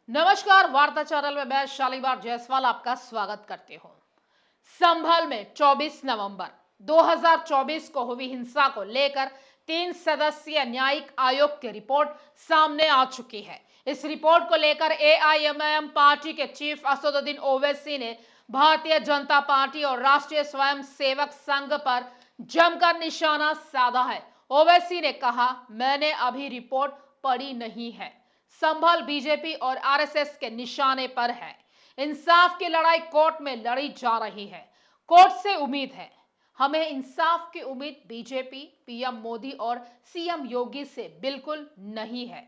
नमस्कार, वार्ता चैनल में मैं शालीमार जायसवाल आपका स्वागत करती हूँ। संभल में 24 नवंबर 2024 को हुई हिंसा को लेकर 3 सदस्यीय न्यायिक आयोग की रिपोर्ट सामने आ चुकी है। इस रिपोर्ट को लेकर एआईएमआईएम पार्टी के चीफ असदुद्दीन ओवैसी ने भारतीय जनता पार्टी और राष्ट्रीय स्वयंसेवक संघ पर जमकर निशाना साधा है। ओवैसी ने कहा, मैंने अभी रिपोर्ट पढ़ी नहीं है। संभल बीजेपी और आरएसएस के निशाने पर है। इंसाफ की लड़ाई कोर्ट में लड़ी जा रही है। कोर्ट से उम्मीद है, हमें इंसाफ की उम्मीद बीजेपी, पीएम मोदी और सीएम योगी से बिल्कुल नहीं है।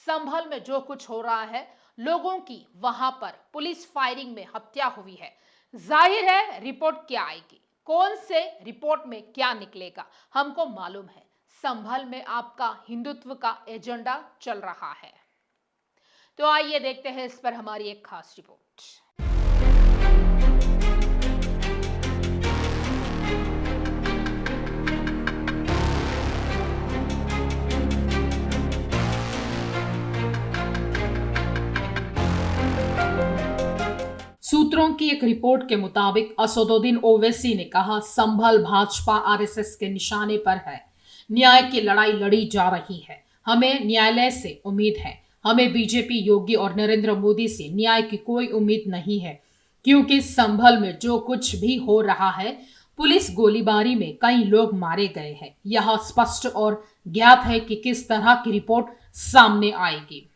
संभल में जो कुछ हो रहा है, लोगों की वहां पर पुलिस फायरिंग में हत्या हुई है। जाहिर है रिपोर्ट क्या आएगी, कौन से रिपोर्ट में क्या निकलेगा, हमको मालूम है। संभल में आपका हिंदुत्व का एजेंडा चल रहा है। तो आइए देखते हैं इस पर हमारी एक खास रिपोर्ट। सूत्रों की एक रिपोर्ट के मुताबिक असदुद्दीन ओवैसी ने कहा, संभल भाजपा आरएसएस के निशाने पर है। न्याय की लड़ाई लड़ी जा रही है। हमें न्यायालय से उम्मीद है। हमें बीजेपी, योगी और नरेंद्र मोदी से न्याय की कोई उम्मीद नहीं है, क्योंकि संभल में जो कुछ भी हो रहा है, पुलिस गोलीबारी में कई लोग मारे गए हैं। यह स्पष्ट और ज्ञात है कि किस तरह की रिपोर्ट सामने आएगी।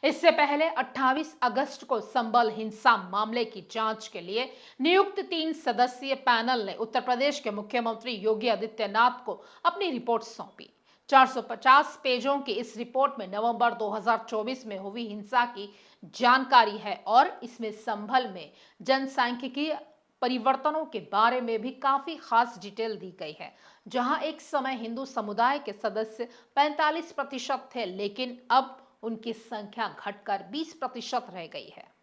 इससे पहले 28 अगस्त को संभल हिंसा मामले की जांच के लिए नियुक्त 3 सदस्यीय पैनल ने उत्तर प्रदेश के मुख्यमंत्री योगी आदित्यनाथ को अपनी रिपोर्ट सौंपी। 450 पेजों की इस रिपोर्ट में नवंबर 2024 में हुई हिंसा की जानकारी है और इसमें संभल में जनसांख्यिकीय परिवर्तनों के बारे में भी काफी खास डिटेल दी गई है। जहां एक समय हिंदू समुदाय के सदस्य 45% थे, लेकिन अब उनकी संख्या घटकर 20% रह गई है।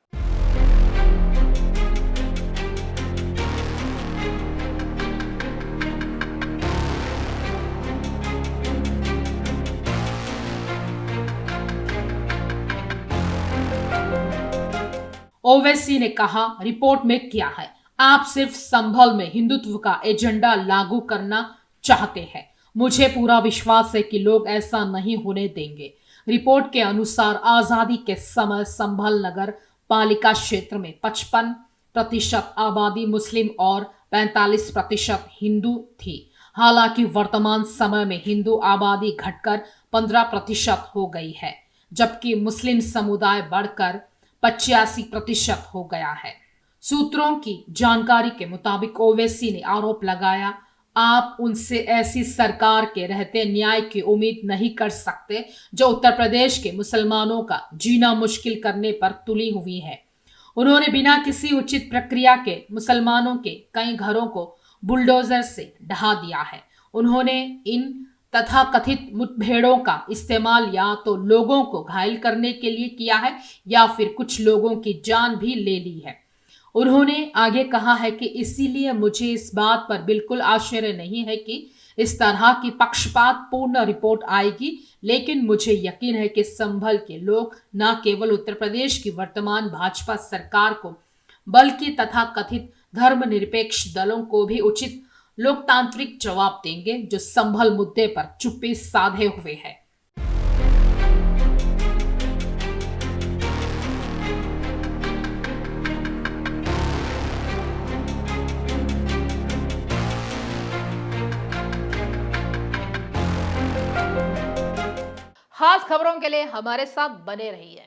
ओवैसी ने कहा, रिपोर्ट में क्या है? आप सिर्फ संभल में हिंदुत्व का एजेंडा लागू करना चाहते हैं। मुझे पूरा विश्वास है कि लोग ऐसा नहीं होने देंगे। रिपोर्ट के अनुसार आजादी के समय संभल नगर पालिका क्षेत्र में 55% आबादी मुस्लिम और 45% हिंदू थी। हालांकि वर्तमान समय में हिंदू आबादी घटकर 15% हो गई है, जबकि मुस्लिम समुदाय बढ़कर 85% हो गया है। सूत्रों की जानकारी के मुताबिक ओवैसी ने आरोप लगाया, आप उनसे ऐसी सरकार के रहते न्याय की उम्मीद नहीं कर सकते जो उत्तर प्रदेश के मुसलमानों का जीना मुश्किल करने पर तुली हुई है। उन्होंने बिना किसी उचित प्रक्रिया के मुसलमानों के कई घरों को बुलडोजर से ढहा दिया है। उन्होंने इन तथाकथित मुठभेड़ों का इस्तेमाल या तो लोगों को घायल करने के लिए किया है या फिर कुछ लोगों की जान भी ले ली है। उन्होंने आगे कहा है कि इसीलिए मुझे इस बात पर बिल्कुल आश्चर्य नहीं है कि इस तरह की पक्षपातपूर्ण रिपोर्ट आएगी, लेकिन मुझे यकीन है कि संभल के लोग न केवल उत्तर प्रदेश की वर्तमान भाजपा सरकार को, बल्कि तथाकथित धर्मनिरपेक्ष दलों को भी उचित लोकतांत्रिक जवाब देंगे, जो संभल मुद्दे पर चुप्पी साधे हुए हैं। खास खबरों के लिए हमारे साथ बने रहिए।